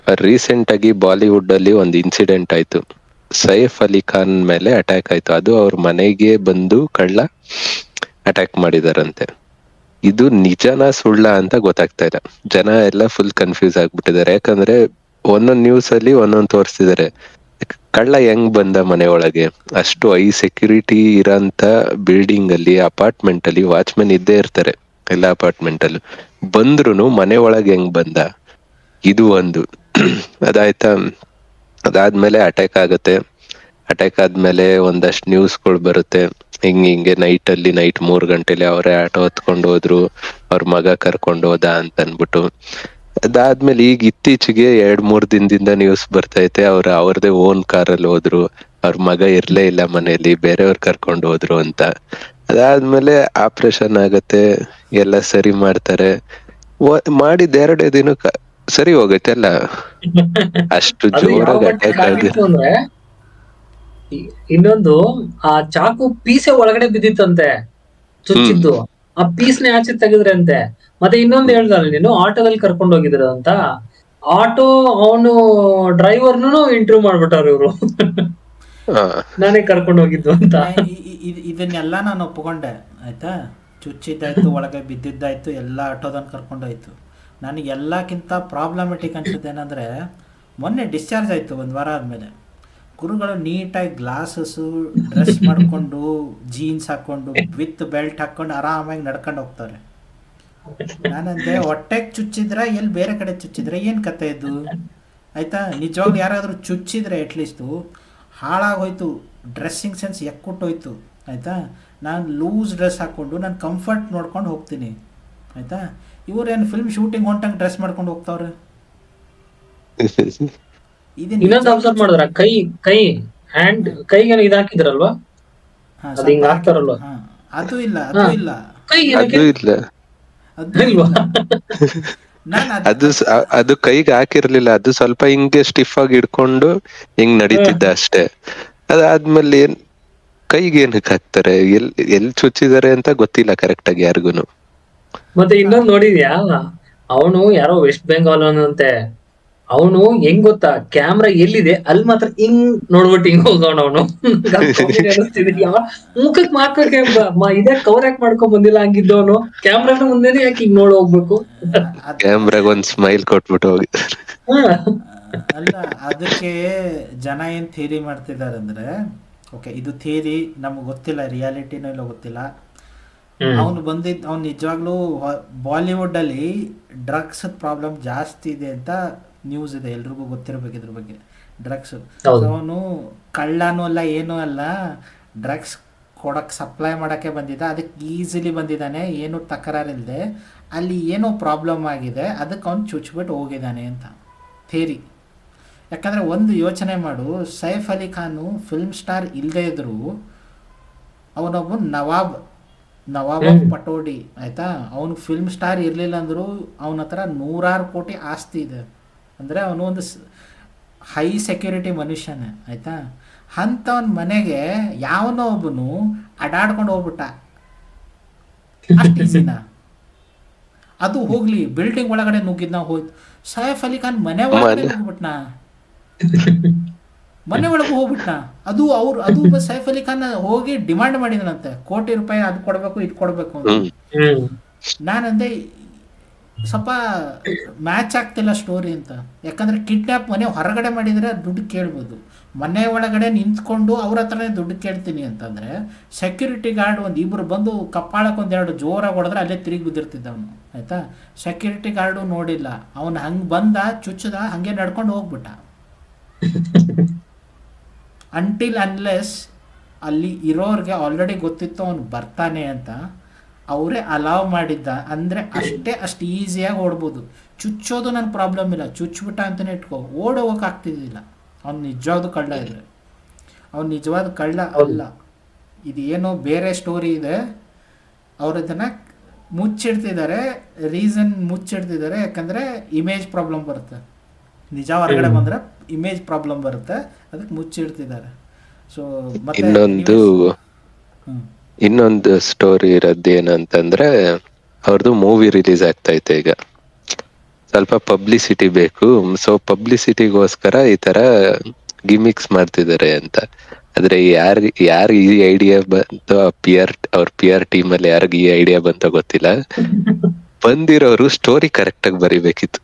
Recent ಆಗಿ Bollywood ಅಲ್ಲಿ ಒಂದು ಇನ್ಸಿಡೆಂಟ್ ಆಯ್ತು. ಸೈಫ್ ಅಲಿ ಖಾನ್ ಮೇಲೆ ಅಟ್ಯಾಕ್ ಆಯ್ತು. ಅದು ಅವ್ರ ಮನೆಗೆ ಬಂದು ಕಳ್ಳ ಅಟ್ಯಾಕ್ ಮಾಡಿದಾರಂತೆ. ಇದು ನಿಜನಾ ಸುಳ್ಳ ಅಂತ ಗೊತ್ತಾಗ್ತಾ ಇಲ್ಲ. ಜನ ಎಲ್ಲ ಫುಲ್ ಕನ್ಫ್ಯೂಸ್ ಆಗ್ಬಿಟ್ಟಿದ್ದಾರೆ. ಯಾಕಂದ್ರೆ ಒಂದೊಂದ್ ನ್ಯೂಸ್ ಅಲ್ಲಿ ಒಂದೊಂದ್ ತೋರಿಸ್ತಿದ್ದಾರೆ. ಕಳ್ಳ ಹೆಂಗ್ ಬಂದ ಮನೆ ಒಳಗೆ? ಅಷ್ಟು ಹೈ ಸೆಕ್ಯೂರಿಟಿ ಇರೋಂತ ಬಿಲ್ಡಿಂಗ್ ಅಲ್ಲಿ, ಅಪಾರ್ಟ್ಮೆಂಟ್ ಅಲ್ಲಿ ವಾಚ್ಮೆನ್ ಇದ್ದೇ ಇರ್ತಾರೆ ಎಲ್ಲ ಅಪಾರ್ಟ್ಮೆಂಟ್ ಅಲ್ಲೂ. ಬಂದ್ರುನು ಮನೆ ಒಳಗೆ ಹೆಂಗ್ ಬಂದ? ಇದು ಒಂದು. ಅದಾಯ್ತಾ. ಅದಾದ್ಮೇಲೆ ಅಟ್ಯಾಕ್ ಆಗತ್ತೆ. ಅಟ್ಯಾಕ್ ಆದ್ಮೇಲೆ ಒಂದಷ್ಟು ನ್ಯೂಸ್ಗಳು ಬರುತ್ತೆ. ಹಿಂಗೆ ನೈಟ್ 3 ಗಂಟೆಲಿ ಅವರೇ ಆಟೋ ಹತ್ಕೊಂಡು ಹೋದ್ರು, ಅವ್ರ ಮಗ ಕರ್ಕೊಂಡು ಹೋದ ಅಂತ ಅನ್ಬಿಟ್ಟು. ಅದಾದ್ಮೇಲೆ ಈಗ ಇತ್ತೀಚೆಗೆ 2-3 ದಿನದಿಂದ ನ್ಯೂಸ್ ಬರ್ತೈತೆ ಅವ್ರದೇ ಓನ್ ಕಾರಲ್ಲಿ ಹೋದ್ರು, ಅವ್ರ ಮಗ ಇರ್ಲೇ ಇಲ್ಲ ಮನೇಲಿ, ಬೇರೆಯವ್ರು ಕರ್ಕೊಂಡು ಹೋದ್ರು ಅಂತ. ಅದಾದ್ಮೇಲೆ ಆಪರೇಷನ್ ಆಗತ್ತೆ, ಎಲ್ಲ ಸರಿ ಮಾಡ್ತಾರೆ. ಮಾಡಿದ 2 ದಿನಕ್ಕ ಸರಿ ಹೋಗೈತೆ ಎಲ್ಲ. ಅಷ್ಟು ಅದು ಯಾವ ಜೋರಾಗಿ ಮಟ್ಟಕ್ಕೆ ಅಟ್ಯಾಕ್ ಆಗಿ. ಆಗಿತ್ತು ಅಂದ್ರೆ, ಇನ್ನೊಂದು ಆ ಚಾಕು ಪೀಸೆ ಒಳಗಡೆ ಬಿದ್ದಿತ್ತಂತೆ ಹ್ಮ್ ಚುಚ್ಚಿದ್ದು. ಆ ಪೀಸ್‌ನೇ ಆಚೆ ತೆಗೆದ್ರೆ ಅಂತೆ. ಮತ್ತೆ ಇನ್ನೊಂದು ಹೇಳ್ದಲ್ಲ ನೀನು ಆಟೋದಲ್ಲಿ ಕರ್ಕೊಂಡು ಹೋಗಿದ್ರು ಅಂತ. ಆಟೋ ಅವನು ಡ್ರೈವರ್‌ನು ಇಂಟರ್ವ್ಯೂ ಮಾಡ್ಬಿಟ್ಟವ್ರೆ ಇವ್ರು. ಹಾ ನಾನೇ ಕರ್ಕೊಂಡು ಹೋಗಿದ್ದು ಅಂತ. ಇದನ್ನೆಲ್ಲ ನಾನು ಒಪ್ಕೊಂಡೆ ಆಯಿತಾ. ಚುಚ್ಚಿದ್ದಾಯ್ತು, ಒಳಗೆ ಬಿದ್ದಿದ್ದಾಯ್ತು, ಎಲ್ಲ ಆಟೋದನ್ನು ಕರ್ಕೊಂಡೋಯ್ತು. ನನಗೆ ಎಲ್ಲಕ್ಕಿಂತ ಪ್ರಾಬ್ಲಮೆಟಿಕ್ ಅನ್ಸೋದೇನೆಂದರೆ, ಮೊನ್ನೆ ಡಿಸ್ಚಾರ್ಜ್ ಆಯಿತು 1 ವಾರ ಆದಮೇಲೆ. ಗುರುಗಳು ನೀಟಾಗಿ ಗ್ಲಾಸಸ್ಸು ಡ್ರೆಸ್ ಮಾಡಿಕೊಂಡು, ಜೀನ್ಸ್ ಹಾಕ್ಕೊಂಡು, ವಿತ್ ಬೆಲ್ಟ್ ಹಾಕ್ಕೊಂಡು ಆರಾಮಾಗಿ ನಡ್ಕೊಂಡು ಹೋಗ್ತಾರೆ. ನಾನಂದೆ ಹೊಟ್ಟೆಗೆ ಚುಚ್ಚಿದ್ರೆ ಎಲ್ಲಿ ಬೇರೆ ಕಡೆ ಚುಚ್ಚಿದ್ರೆ ಏನು ಕತೆ ಇದು ಆಯಿತಾ. ನಿಜವಾಗ್ಲೂ ಯಾರಾದರೂ ಚುಚ್ಚಿದ್ರೆ ಅಟ್ಲೀಸ್ಟು ಹಾಳಾಗೋಯ್ತು, ಡ್ರೆಸ್ಸಿಂಗ್ ಸೆನ್ಸ್ ಎಕ್ಕುಟ್ಟೋಯ್ತು ಆಯಿತಾ. ನಾನು ಲೂಸ್ ಡ್ರೆಸ್ ಹಾಕ್ಕೊಂಡು ನಾನು ಕಂಫರ್ಟ್ ನೋಡ್ಕೊಂಡು ಹೋಗ್ತೀನಿ ಆಯಿತಾ. ಇವರೇನು ಫಿಲ್ಮ್ ಶೂಟಿಂಗ್ ಹೊಂಟಂಗೆ ಡ್ರೆಸ್ ಮಾಡ್ಕೊಂಡು ಹೋಗ್ತಾವ್ರೆ. ಇದು ಇನ್ನೊಂದು ಅಬ್ಸರ್ವ್ ಮಾಡಿದ್ರ ಕೈ ಹ್ಯಾಂಡ್ ಕೈಗೇನೋ ಇದು ಹಾಕಿದ್ರಲ್ವಾ? ಹಾಂ ಅದು ಸ್ವಲ್ಪ ಹಿಂಗ್ ಹಾಕಿ. ಹಾಕ್ತಾರಲ್ವಾ? ಹಾಂ ಅದು ಇಲ್ಲ, ಹಾ, ಅದು ಇಲ್ಲ, ಕೈ ಏನಕ್ಕೆ ಅದು ಇಲ್ಲ. ಅದು ಇಲ್ವಾ? ಇಲ್ಲ. ನಾನು ಅದು ಕೈಗೆ ಹಾಕಿರ್ಲಿಲ್ಲ. ಅದು ಸ್ವಲ್ಪ ಹಿಂಗೆ ಸ್ಟಿಫ್ ಆಗಿ ಇಡ್ಕೊಂಡು ಹಿಂಗ್ ನಡೀತಿದ್ದ ಅಷ್ಟೇ. ಅದಾದ್ಮೇಲೆ ಕೈಗೆ ಏನಕ್ಕೆ ಹಾಕ್ತಾರೆ? ಎಲ್ ಚುಚ್ಚಿದ್ದಾರೆ ಅಂತ ಗೊತ್ತಿಲ್ಲ ಕರೆಕ್ಟ್ ಆಗಿ ಯಾರಿಗೂನು. ಮತ್ತೆ ಇನ್ನೊಂದು ನೋಡಿದ್ಯಾ? ಅವನು ಯಾರೋ ವೆಸ್ಟ್ ಬೆಂಗಾಲ್ ಅವನಂತೆ. ಅವನು ಹೆಂಗ್ ಗೊತ್ತಾ, ಕ್ಯಾಮ್ರಾ ಎಲ್ಲಿದೆ ಅಲ್ಲಿ ಮಾತ್ರ ಹಿಂಗ್ ನೋಡ್ಬಿಟ್ಟು ಹಿಂಗ್ ಹೋಗೋಣ ಅವನು. ಕಾಮಿಡಿ ಅನಿಸ್ತಿದೆ. ಮುಖಕ್ ಮಾಕೋಕೆ ಇದೇ ಕವರ್ ಯಾಕೆ ಮಾಡ್ಕೊಂಡ್ ಬಂದಿಲ್ಲ ಹಂಗಿದ್ದವನು. ಕ್ಯಾಮ್ರಾನ ಮುಂದೆನೆ ಯಾಕೆ ಹಿಂಗ್ ನೋಡ್ ಹೋಗ್ಬೇಕು? ಕ್ಯಾಮ್ರಾಗ ಒಂದ್ ಸ್ಮೈಲ್ ಕೊಟ್ಬಿಟ್ಟು ಹೋಗಿದ್ದಾರೆ. ಹಾ. ಅಲ್ಲ, ಅದಕ್ಕೆ ಜನ ಏನು ಥಿಯರಿ ಮಾಡ್ತಿದ್ದಾರೆ ಅಂದರೆ, ಓಕೆ ಇದು ಥಿಯರಿ, ನಮಗೆ ಗೊತ್ತಿಲ್ಲ ರಿಯಾಲಿಟಿನೋ ಇಲ್ಲ ಗೊತ್ತಿಲ್ಲ. ಅವ್ನು ನಿಜವಾಗ್ಲೂ ಬಾಲಿವುಡ್ಡಲ್ಲಿ ಡ್ರಗ್ಸ್ ಪ್ರಾಬ್ಲಮ್ ಜಾಸ್ತಿ ಇದೆ ಅಂತ ನ್ಯೂಸ್ ಇದೆ, ಎಲ್ರಿಗೂ ಗೊತ್ತಿರಬೇಕು ಇದ್ರ ಬಗ್ಗೆ. ಡ್ರಗ್ಸು ಅವನು ಕಳ್ಳನೂ ಅಲ್ಲ, ಏನೂ ಅಲ್ಲ, ಡ್ರಗ್ಸ್ ಕೊಡೋಕ್ಕೆ ಸಪ್ಲೈ ಮಾಡೋಕ್ಕೆ ಬಂದಿದ್ದ. ಅದಕ್ಕೆ ಈಸಿಲಿ ಬಂದಿದ್ದಾನೆ, ಏನೂ ತಕರಾರಿಲ್ಲದೆ. ಅಲ್ಲಿ ಏನೋ ಪ್ರಾಬ್ಲಮ್ ಆಗಿದೆ, ಅದಕ್ಕೆ ಅವ್ನು ಚುಚ್ಬಿಟ್ಟು ಹೋಗಿದ್ದಾನೆ ಅಂತ ಥಿಯರಿ. ಯಾಕಂದರೆ ಒಂದು ಯೋಚನೆ ಮಾಡು, ಸೈಫ್ ಅಲಿ ಖಾನು ಫಿಲ್ಮ್ ಸ್ಟಾರ್ ಇಲ್ಲದೇ ಇದ್ದರೂ ಅವನೊಬ್ಬ ನವಾಬ್ ಆಫ್ ಪಟೋಡಿ ಆಯಿತಾ. ಅವನು ಫಿಲ್ಮ್ ಸ್ಟಾರ್ ಇರಲಿಲ್ಲ ಅಂದರೂ ಅವನ ಹತ್ರ 100 ಕೋಟಿ ಆಸ್ತಿ ಇದೆ. ಅಂದರೆ ಅವನು ಒಂದು ಹೈ ಸೆಕ್ಯೂರಿಟಿ ಮನುಷ್ಯನೇ ಆಯಿತಾ. ಅಂಥವನ ಮನೆಗೆ ಯಾವನೋ ಒಬ್ಬನು ಅಡಾಡ್ಕೊಂಡು ಹೋಗ್ಬಿಟ್ಟ, ಅಷ್ಟು ಈಸಿನಾ? ಅದು ಹೋಗ್ಲಿ, ಬಿಲ್ಡಿಂಗ್ ಒಳಗಡೆ ನುಗ್ಗಿದ್ನ ಹೋಯ್ತು. ಸೈಫ್ ಅಲಿ ಖಾನ್ ಮನೆ ಒಳಗಡೆ ನುಗ್ಗಿಬಿಟ್ನಾ, ಮನೆ ಒಳಗೆ ಹೋಗ್ಬಿಟ್ನಾ. ಅದು ಸೈಫ್ ಅಲಿ ಖಾನ್ ಹೋಗಿ ಡಿಮಾಂಡ್ ಮಾಡಿದನಂತೆ, ಕೋಟಿ ರೂಪಾಯಿ ಅದು ಕೊಡಬೇಕು ಇದು ಕೊಡಬೇಕು ಅಂತ. ನಾನಂದೆ ಸ್ವಲ್ಪ ಮ್ಯಾಚ್ ಆಗ್ತಿಲ್ಲ ಸ್ಟೋರಿ ಅಂತ. ಯಾಕಂದರೆ ಕಿಡ್ನ್ಯಾಪ್ ಮನೆ ಹೊರಗಡೆ ಮಾಡಿದರೆ ದುಡ್ಡು ಕೇಳ್ಬೋದು, ಮನೆ ಒಳಗಡೆ ನಿಂತ್ಕೊಂಡು ಅವ್ರ ಹತ್ರನೇ ದುಡ್ಡು ಕೇಳ್ತೀನಿ ಅಂತಂದರೆ ಸೆಕ್ಯೂರಿಟಿ ಗಾರ್ಡ್ ಇಬ್ಬರು ಬಂದು ಕಪ್ಪಾಳಕ್ಕೆ 1-2 ಜೋರಾಗಿ ಹೊಡೆದ್ರೆ ಅಲ್ಲೇ ತಿರುಗಿ ಬಿದ್ದಿರ್ತಿದ್ದ ಅವನು ಆಯಿತಾ. ಸೆಕ್ಯೂರಿಟಿ ಗಾರ್ಡು ನೋಡಿಲ್ಲ, ಅವನು ಹಂಗೆ ಬಂದ, ಚುಚ್ಚದ, ಹಾಗೆ ನಡ್ಕೊಂಡು ಹೋಗ್ಬಿಟ್ಟ. ಅಂಟಿಲ್ ಅನ್ಲೆಸ್ ಅಲ್ಲಿ ಇರೋರಿಗೆ ಆಲ್ರೆಡಿ ಗೊತ್ತಿತ್ತು ಅವನು ಬರ್ತಾನೆ ಅಂತ, ಅವರೇ ಅಲಾವ್ ಮಾಡಿದ್ದ ಅಂದರೆ ಅಷ್ಟು ಈಸಿಯಾಗಿ ಓಡ್ಬೋದು. ಚುಚ್ಚೋದು ನನ್ನ ಪ್ರಾಬ್ಲಮ್ ಇಲ್ಲ, ಚುಚ್ಚಿಬಿಟ್ಟ ಅಂತಲೇ ಇಟ್ಕೋ, ಓಡೋಗೋಕ್ಕಾಗ್ತಿದ್ದಿಲ್ಲ. ಅವ್ನು ನಿಜವಾದ ಕಳ್ಳ ಇದ್ರೆ, ಅವ್ನು ನಿಜವಾದ ಕಳ್ಳ ಅಲ್ಲ. ಇದು ಏನೋ ಬೇರೆ ಸ್ಟೋರಿ ಇದೆ. ಅವ್ರು ಇದನ್ನು ಮುಚ್ಚಿಡ್ತಿದ್ದಾರೆ. ರೀಸನ್ ಮುಚ್ಚಿಡ್ತಿದ್ದಾರೆ ಯಾಕಂದರೆ ಇಮೇಜ್ ಪ್ರಾಬ್ಲಮ್ ಬರುತ್ತೆ. ನಿಜ ಹೊರಗಡೆ ಬಂದರೆ ಇಮೇಜ್ ಪ್ರಾಬ್ಲಮ್ ಬರುತ್ತೆ, ಅದಕ್ಕೆ ಮುಚ್ಚಿಡ್ತಿದ್ದಾರೆ. ಸೊ ಮತ್ತೆ ಇನ್ನೊಂದು ಸ್ಟೋರಿ ಇರೋದು ಏನಂತಂದ್ರೆ, ಅವ್ರದ್ದು ಮೂವಿ ರಿಲೀಸ್ ಆಗ್ತೈತೆ ಈಗ. ಸ್ವಲ್ಪ ಪಬ್ಲಿಸಿಟಿ ಬೇಕು, ಸೊ ಪಬ್ಲಿಸಿಟಿಗೋಸ್ಕರ ಈ ತರ ಗಿಮಿಕ್ಸ್ ಮಾಡ್ತಿದ್ದಾರೆ ಅಂತ. ಆದ್ರೆ ಯಾರು ಈ ಐಡಿಯಾ ಬಂತೋ ಅವ್ರ PR ಟೀಮ್ ಅಲ್ಲಿ ಯಾರಿಗ ಈ ಐಡಿಯಾ ಬಂತೋ ಗೊತ್ತಿಲ್ಲ, ಬಂದಿರೋರು ಸ್ಟೋರಿ ಕರೆಕ್ಟ್ ಆಗಿ ಬರಿಬೇಕಿತ್ತು.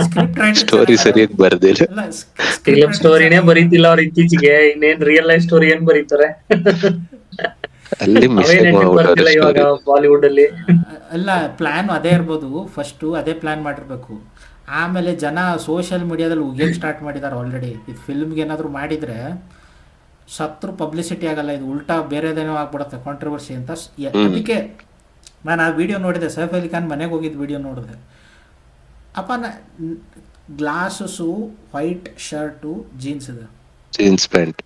ಸ್ಕ್ರಿಪ್ಟ್ ರೈಟರ್ ಸ್ಟೋರಿ ಸರಿಯಾಗಿ ಬರ್ದಿಲ್ಲ. ಅಲ್ಲ ಫಿಲಂ ಸ್ಟೋರಿನೇ ಬರೀತಿಲ್ಲ ಅವ್ರು ಇತ್ತೀಚೆಗೆ, ಇನ್ನೇನ್ ರಿಯಲ್ ಲೈಫ್ ಸ್ಟೋರಿ ಏನ್ ಬರೀತಾರೆ? ಅಲ್ಲಿ ಅವೇ ಮಿಸ್ಟೇಕ್ ನೆಟ್ಟಿಗೆ ಮಾಡ್ಬಿಟ್ಟವ್ರೆ ಬರ್ತಿಲ್ಲ ಇವಾಗ ಸ್ಟೋರಿ. ಬಾಲಿವುಡ್ ಅಲ್ಲಿ. ಅಲ್ಲ ಪ್ಲಾನ್ ಅದೇ ಇರ್ಬೋದು, ಫಸ್ಟು ಅದೇ ಪ್ಲಾನ್ ಮಾಡಿರ್ಬೇಕು. ಆಮೇಲೆ ಜನ ಸೋಷಿಯಲ್ ಮೀಡಿಯಾದಲ್ಲಿ ಉಗಿಯಕ್ಕೆ ಸ್ಟಾರ್ಟ್ ಮಾಡಿದ್ದಾರೆ ಆಲ್ರೆಡಿ. ಇದು ಫಿಲ್ಮ್ಗೆ ಏನಾದರೂ ಮಾಡಿದರೆ ಸತ್ರು ಪಬ್ಲಿಸಿಟಿ ಆಗಲ್ಲ, ಇದು ಉಲ್ಟಾ ಬೇರೆದೇನೋ ಆಗ್ಬಿಡುತ್ತೆ ಕಾಂಟ್ರವರ್ಸಿ ಅಂತ. ಅದಕ್ಕೆ ನಾನು ಆ ವಿಡಿಯೋ ನೋಡಿದೆ, ಸೈಫ್ ಅಲಿ ಖಾನ್ ಮನೆಗೆ ಹೋಗಿದ್ದು ವಿಡಿಯೋ ನೋಡಿದೆ. ಅಪ್ಪ ಗ್ಲಾಸಸ್ಸು, ವೈಟ್ ಶರ್ಟು, ಜೀನ್ಸ್ ಇದೆ, ಜೀನ್ಸ್ ಪ್ಯಾಂಟ್.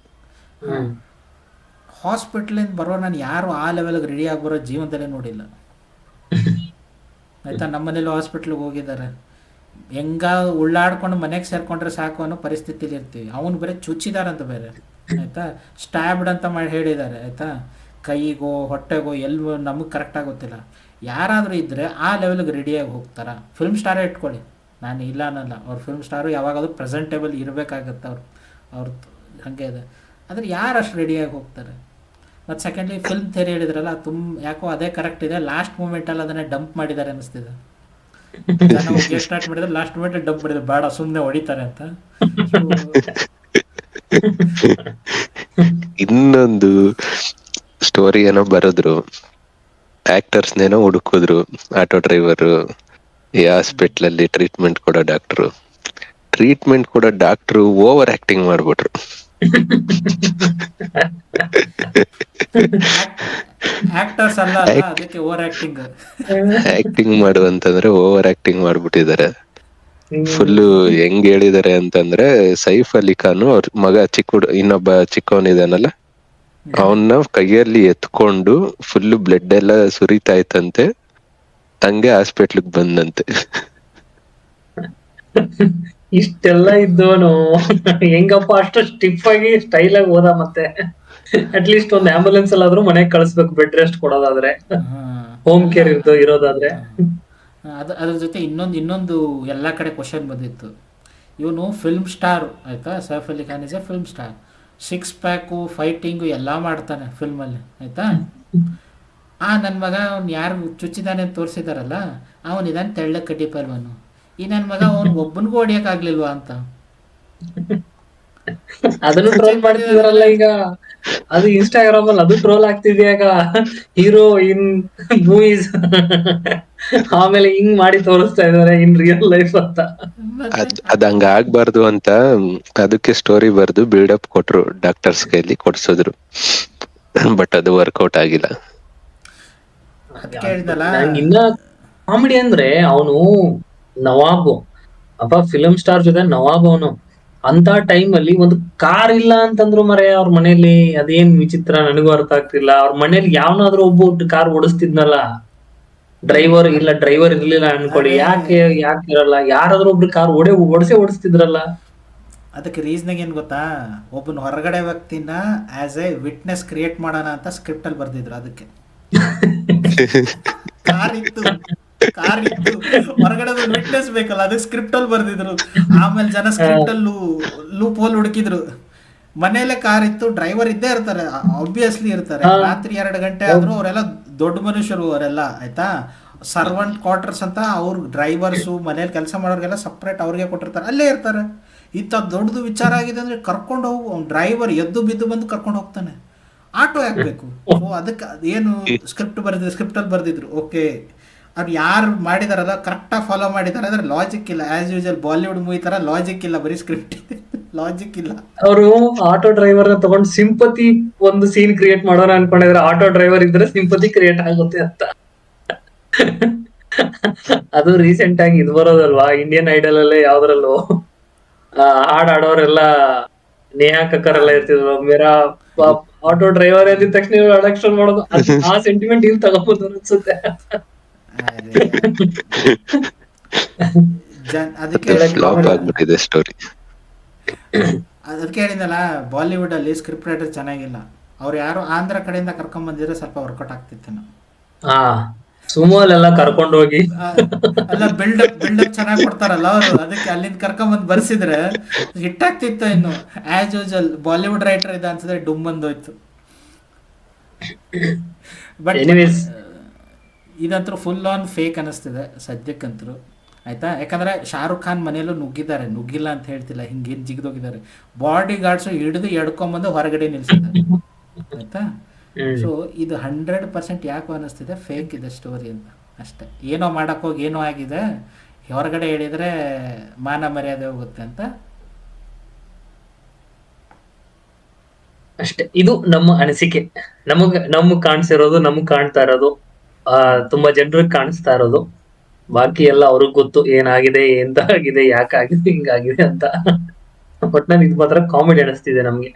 ಹಾಸ್ಪಿಟ್ಲಿಂದ ಬರೋ ನಾನು ಯಾರು ಆ ಲೆವೆಲ್ಗೆ ರೆಡಿ ಆಗಿ ಬರೋ ಜೀವನದಲ್ಲೇ ನೋಡಿಲ್ಲ ಆಯಿತಾ. ನಮ್ಮ ಮನೇಲಿ ಹಾಸ್ಪಿಟ್ಲಿಗೆ ಹೋಗಿದ್ದಾರೆ, ಹೆಂಗ ಉಳ್ಳಾಡ್ಕೊಂಡು ಮನೆಗೆ ಸೇರ್ಕೊಂಡ್ರೆ ಸಾಕು ಅನ್ನೋ ಪರಿಸ್ಥಿತಿಲಿ ಇರ್ತೀವಿ. ಅವನು ಬರೀ ಚುಚ್ಚಿದಾರಂತ ಬೇರೆ ಆಯಿತಾ, ಸ್ಟ್ಯಾಬ್ಡ್ ಅಂತ ಮಾಡಿ ಹೇಳಿದ್ದಾರೆ ಆಯಿತಾ. ಕೈಗೋ ಹೊಟ್ಟೆಗೋ ಎಲ್ಲೂ ನಮಗೆ ಕರೆಕ್ಟಾಗಿ ಗೊತ್ತಿಲ್ಲ. ಯಾರಾದರೂ ಇದ್ದರೆ ಆ ಲೆವೆಲ್ಗೆ ರೆಡಿಯಾಗಿ ಹೋಗ್ತಾರೆ. ಫಿಲ್ಮ್ ಸ್ಟಾರೇ ಇಟ್ಕೊಳ್ಳಿ, ನಾನು ಇಲ್ಲ ಅನ್ನಲ್ಲ, ಅವ್ರ ಫಿಲ್ಮ್ ಸ್ಟಾರು ಯಾವಾಗಾದ್ರೂ ಪ್ರೆಸೆಂಟೇಬಲ್ ಇರಬೇಕಾಗತ್ತೆ ಅವ್ರದ್ದು ಹಾಗೆ ಇದೆ. ಆದರೆ ಯಾರು ಅಷ್ಟು ರೆಡಿಯಾಗಿ ಹೋಗ್ತಾರೆ? ಮತ್ತು ಸೆಕೆಂಡ್ಲಿ ಫಿಲ್ಮ್ ಥಿಯರಿ ಹೇಳಿದ್ರಲ್ಲ, ಯಾಕೋ ಅದೇ ಕರೆಕ್ಟ್ ಇದೆ. ಲಾಸ್ಟ್ ಮೂಮೆಂಟಲ್ಲಿ ಅದನ್ನೇ ಡಂಪ್ ಮಾಡಿದ್ದಾರೆ ಅನ್ನಿಸ್ತಿದೆ. ಜನ ಹೋಗಿ ಸ್ಟಾರ್ಟ್ ಮಾಡಿದ್ರೆ ಲಾಸ್ಟ್ ಮೂಮೆಂಟಲ್ಲಿ ಡಂಪ್ ಮಾಡಿದ್ರು, ಬೇಡ ಸುಮ್ಮನೆ ಹೊಡಿತಾರೆ ಅಂತ. ಇನ್ನೊಂದು ಸ್ಟೋರಿ ಏನೋ ಬರೆದ್ರು, ಆಕ್ಟರ್ಸ್ನೇನೋ ಹುಡುಕಿದ್ರು, ಆಟೋ ಡ್ರೈವರು, ಈ ಹಾಸ್ಪಿಟ್ಲ್ ಅಲ್ಲಿ ಟ್ರೀಟ್ಮೆಂಟ್ ಕೊಡೋ ಡಾಕ್ಟ್ರು ಓವರ್ ಆಕ್ಟಿಂಗ್ ಮಾಡ್ಬಿಟ್ರು. ಆಕ್ಟರ್ಸ್ ಅಲ್ಲ, ಅದಕ್ಕೆ ಓವರ್ ಆಕ್ಟಿಂಗ್. ಆಕ್ಟಿಂಗ್ ಮಾಡುವಂತಂದ್ರೆ ಓವರ್ ಆಕ್ಟಿಂಗ್ ಮಾಡ್ಬಿಟ್ಟಿದ್ದಾರೆ. ಫುಲ್ಲು ಹೆಂಗ್ ಹೇಳಿದಾರೆ ಅಂತಂದ್ರೆ, ಸೈಫ್ ಅಲಿ ಖಾನ್ ಅವ್ರ ಮಗ ಇನ್ನೊಬ್ಬ ಚಿಕ್ಕವನಿದಾನಲ್ಲ, ಅವನ್ನ ಕೈಯಲ್ಲಿ ಎತ್ಕೊಂಡು ಫುಲ್ ಬ್ಲಡ್ ಎಲ್ಲ ಸುರಿತಾ ಇತ್ತಂತೆ, ಹಂಗೆ ಹಾಸ್ಪಿಟ್ಲಿಗೆ ಬಂದಂತೆ. ಇಷ್ಟೆಲ್ಲ ಇದ್ದವನು ಹೆಂಗಪ್ಪ ಅಷ್ಟು ಸ್ಟಿಫ್ ಆಗಿ ಸ್ಟೈಲ್ ಆಗಿ ಹೋದ? ಮತ್ತೆ ಅಟ್ಲೀಸ್ಟ್ ಒಂದು ಆಂಬುಲೆನ್ಸ್ ಅಲ್ಲಾದ್ರೂ ಮನೆಗೆ ಕಳಿಸ್ಬೇಕು, ಬೆಡ್ ರೆಸ್ಟ್ ಕೊಡೋದಾದ್ರೆ, ಹೋಮ್ ಕೇರ್ ಇರೋದಾದ್ರೆ. ಅದ್ರ ಜೊತೆ ಇನ್ನೊಂದು ಎಲ್ಲ ಕಡೆ ಕ್ವಶನ್ ಬಂದಿತ್ತು. ಇವನು ಫಿಲ್ಮ್ ಸ್ಟಾರ್ ಆಯಿತಾ, Saif Ali Khan is A film star. 6 pack, fighting ಎಲ್ಲ ಮಾಡ್ತಾನೆ ಫಿಲ್ಮಲ್ಲಿ ಆಯಿತಾ. ನನ್ನ ಮಗ ಅವ್ನು ಯಾರು ಚುಚ್ಚಿದಾನೆ ಅಂತ ತೋರಿಸಿದಾರಲ್ಲ, ಅವನಿದಾನೆ ತೆಳ್ಳ ಕಡ್ಡಿ ಪಲ್ವನು. ಈ ನನ್ನ ಮಗ ಅವ್ನು ಒಬ್ಬನಿಗೂ ಹೊಡಿಯೋಕ್ಕಾಗ್ಲಿಲ್ವಾ ಅಂತ ಅದನ್ನು ಟ್ರೋಲ್ ಮಾಡ್ತಿದಾರಲ್ಲ ಈಗ. ಅದು ಇನ್ಸ್ಟಾಗ್ರಾಮ್ ಅಲ್ಲಿ ಅದು ಟ್ರೋಲ್ ಆಗ್ತಿದೆ ಈಗ. ಹೀರೋ ಇನ್ ಮೂವೀಸ್ ಆಮೇಲೆ ಹಿಂಗ್ ಮಾಡಿ ತೋರಿಸ್ತಾ ಇದಾರೆ ಇನ್ ರಿಯಲ್ ಲೈಫ್ ಅಂತ. ಅದ್ ಹಂಗ ಆಗ್ಬಾರ್ದು ಅಂತ ಅದಕ್ಕೆ ಸ್ಟೋರಿ ಬರ್ದು ಬಿಲ್ಡಪ್ ಕೊಟ್ರು, ಡಾಕ್ಟರ್ಸ್ ಕೈಲಿ ಕೊಡ್ಸಿದ್ರು. ಬಟ್ ಅದು ವರ್ಕೌಟ್ ಆಗಿಲ್ಲ. ಇನ್ನ ಕಾಮಿಡಿ ಅಂದ್ರೆ ಅವನು ನವಾಬ್ ಅಪ್ಪ, ಫಿಲಂ ಸ್ಟಾರ್ ಜೊತೆ ನವಾಬ್ ಅವನು. ಅಂತ ಟೈಮ್ ಅಲ್ಲಿ ಒಂದು ಕಾರ್ ಇಲ್ಲ ಅಂತಂದ್ರು ಮರೆ ಅವ್ರ ಮನೇಲಿ, ಅದೇನ್ ವಿಚಿತ್ರ ನನಗೂ ಅರ್ಥ ಆಗ್ತಿಲ್ಲ. ಅವ್ರ ಮನೇಲಿ ಯಾವನಾದ್ರೂ ಒಬ್ಬ ಕಾರ್ ಓಡಿಸ್ತಿದ್ನಲ್ಲ, ಡ್ರೈವರ್ ಇರ್ಲಿಲ್ಲ ಅನ್ಕೊಳ್ಳಿ, ಯಾಕೆ ಇರಲ್ಲ, ಯಾರಾದ್ರೂ ಒಬ್ರು ಕಾರ್ ಓಡಿಸ್ತಿದ್ರಲ್ಲ. ಅದಕ್ಕೆ ರೀಸನಿಂಗ್ ಏನು ಗೊತ್ತಾ, ಒಬ್ಬನ ಹೊರಗಡೆ ವ್ಯಕ್ತಿನ ಆಸ್ ಎ ವಿಟ್ನೆಸ್ ಕ್ರಿಯೇಟ್ ಮಾಡೋಣ ಅಂತ ಸ್ಕ್ರಿಪ್ಟ್ ಅಲ್ಲಿ ಬರ್ದಿದ್ರು. ಅದಕ್ಕೆ ಕಾರ್ ಇತ್ತು ಹೊರಗಡೆ ವಿಟ್ನೆಸ್ ಬೇಕಲ್ಲ, ಅದಕ್ಕೆ ಸ್ಕ್ರಿಪ್ಟ್ ಅಲ್ಲಿ ಬರ್ದಿದ್ರು. ಆಮೇಲೆ ಜನ ಸ್ಕ್ರಿಪ್ಟ್ ಅಲ್ಲಿ ಲೂಪ್ ಹೋಲ್ ಹುಡುಕಿದ್ರು. ಮನೇಲೆ ಕಾರ್ ಇತ್ತು, ಡ್ರೈವರ್ ಇದ್ದೇ ಇರ್ತಾರೆ, ಆಬ್ವಿಯಸ್ಲಿ ಇರ್ತಾರೆ. ರಾತ್ರಿ 2 ಗಂಟೆ ಆದ್ರೂ ಅವರೆಲ್ಲ ದೊಡ್ಡ ಮನುಷ್ಯರು ಅವರೆಲ್ಲ ಆಯ್ತಾ. ಸರ್ವೆಂಟ್ ಕ್ವಾರ್ಟರ್ಸ್ ಅಂತ ಅವ್ರ ಡ್ರೈವರ್ಸು, ಮನೇಲಿ ಕೆಲಸ ಮಾಡೋರಿಗೆಲ್ಲ ಸಪ್ರೇಟ್ ಅವ್ರಿಗೆ ಕೊಟ್ಟಿರ್ತಾರೆ, ಅಲ್ಲೇ ಇರ್ತಾರೆ. ಇಂಥ ದೊಡ್ಡದು ವಿಚಾರ ಆಗಿದೆ ಅಂದ್ರೆ ಕರ್ಕೊಂಡು ಹೋಗು, ಅವ್ನು ಡ್ರೈವರ್ ಎದ್ದು ಬಿದ್ದು ಬಂದು ಕರ್ಕೊಂಡು ಹೋಗ್ತಾನೆ. ಆಟೋ ಹಾಕ್ಬೇಕು. ಸೊ ಅದಕ್ಕೆ ಏನು ಸ್ಕ್ರಿಪ್ಟಲ್ಲಿ ಬರ್ದಿದ್ರು. ಓಕೆ, ಅವ್ರು ಯಾರು ಮಾಡಿದಾರಲ್ಲ ಕರೆಕ್ಟಾಗಿ ಫಾಲೋ ಮಾಡಿದಾರೆ, ಅಂದ್ರೆ ಲಾಜಿಕ್ ಇಲ್ಲ. ಆಸ್ ಯೂಶುವಲ್ ಬಾಲಿವುಡ್ ಮೂವಿ ತರ ಲಾಜಿಕ್ ಇಲ್ಲ, ಬರೀ ಸ್ಕ್ರಿಪ್ಟ್ ಇದೆ, ಲಾಜಿಕ್ ಇಲ್ಲ. ಅವರು ಆಟೋ ಡ್ರೈವರ್ ತಗೊಂಡು ಸಿಂಪತಿ ಒಂದು ಸೀನ್ ಕ್ರಿಯೇಟ್ ಮಾಡೋಣ ಅನ್ಕೊಂಡಿದ್ರೆ, ಆಟೋ ಡ್ರೈವರ್ ಇದ್ರೆ ಸಿಂಪತಿ ಕ್ರಿಯೇಟ್ ಆಗುತ್ತೆ ಅಂತ. ಅದು ರೀಸೆಂಟ್ ಆಗಿ ಇದು ಬರೋದಲ್ವಾ, ಇಂಡಿಯನ್ ಐಡಲ್ ಅಲ್ಲೇ ಯಾವ್ದ್ರಲ್ಲೂ ಹಾಡ್ ಆಡೋರೆಲ್ಲ ನೇಹಾ ಕಕ್ಕರ್ ಎಲ್ಲ ಇರ್ತಿದ್ರು. ಮೇರಾ ಆಟೋ ಡ್ರೈವರ್ ಅಂದಿದ ತಕ್ಷಣ ಅಡಕ್ಷನ್ ಮಾಡೋದು, ಆ ಸೆಂಟಿಮೆಂಟ್ ಇಲ್ಲಿ ತಗೋಬಹುದು ಅನ್ಸುತ್ತೆ. ಅದಕ್ಕೆ ಹೇಳಿದ್ನಲ್ಲ, ಬಾಲಿವುಡ್ ಅಲ್ಲಿ ಸ್ಕ್ರಿಪ್ಟ್ ರೈಟರ್ ಚೆನ್ನಾಗಿಲ್ಲ. ಅವ್ರು ಯಾರು ಆಂಧ್ರ ಕಡೆಯಿಂದ ಕರ್ಕೊಂಡ್ ಬಂದಿದ್ರೆ ಸ್ವಲ್ಪ ವರ್ಕೌಟ್ ಆಗ್ತಿತ್ತು. ಸುಮೋ ಅಲ್ಲೆಲ್ಲ ಕರ್ಕೊಂಡು ಹೋಗಿ ಅಲ್ಲ ಬಿಲ್ಡಪ್ ಚೆನ್ನಾಗಿ ಕೊಡ್ತಾರಲ್ಲ ಅವರು, ಅದಕ್ಕೆ ಅಲ್ಲಿಂದ ಕರ್ಕೊಂಬಂದು ಬರ್ಸಿದ್ರೆ ಹಿಟ್ಟಾಗ್ತಿತ್ತು. ಇನ್ನು ಆಸ್ ಯೂಶಲ್ ಬಾಲಿವುಡ್ ರೈಟರ್ ಇದೆ ಅನ್ಸಿದ್ರೆ ಡುಮ್ ಬಂದೋಯ್ತು. ಬಟ್ ಎನಿವೇಸ್ ಇದಂತೂ ಫುಲ್ ಆನ್ ಫೇಕ್ ಅನಿಸ್ತಿದೆ ಸದ್ಯಕ್ಕಂತೂ, ಆಯ್ತಾ. ಯಾಕಂದ್ರೆ ಶಾರುಖ್ ಖಾನ್ ಮನೆಯಲ್ಲೂ ನುಗ್ಗಿದ್ದಾರೆ, ನುಗ್ಗಿಲ್ಲ ಅಂತ ಹೇಳ್ತಿಲ್ಲ, ಹಿಂಗೇನು ಜಿಗಿದೋಗಿದ್ದಾರೆ. ಬಾಡಿ ಗಾರ್ಡ್ಸು ಹಿಡಿದು ಎಡ್ಕೊಂಬಂದು ಹೊರಗಡೆ ನಿಲ್ಸಿದ್ದಾರೆ, ಆಯ್ತಾ. ಸೊ ಇದು 100% ಯಾಕೋ ಅನ್ನಿಸ್ತಿದೆ ಫೇಕ್ ಇದೆ ಸ್ಟೋರಿ ಅಂತ ಅಷ್ಟೇ. ಏನೋ ಮಾಡೋಕ್ಕೋಗಿ ಏನೋ ಆಗಿದೆ, ಹೊರಗಡೆ ಹೇಳಿದರೆ ಮಾನ ಮರ್ಯಾದೆ ಹೋಗುತ್ತೆ ಅಂತ ಅಷ್ಟೇ. ಇದು ನಮ್ಮ ಅನಿಸಿಕೆ. ನಮಗ್ ಕಾಣಿಸಿರೋದು, ನಮಗ್ ಕಾಣ್ತಾ ಇರೋದು, ತುಂಬಾ ಜನರಿಗೆ ಕಾಣಿಸ್ತಾ ಇರೋದು. ಬಾಕಿ ಎಲ್ಲ ಅವ್ರಿಗೆ ಗೊತ್ತು ಏನಾಗಿದೆ, ಎಂತ ಆಗಿದೆ, ಯಾಕಾಗಿದೆ, ಹಿಂಗಾಗಿದೆ ಅಂತ. ಒಟ್ನಲ್ಲಿ ಇದು ಮಾತ್ರ ಕಾಮಿಡಿ ಅನಿಸ್ತಿದೆ ನಮ್ಗೆ.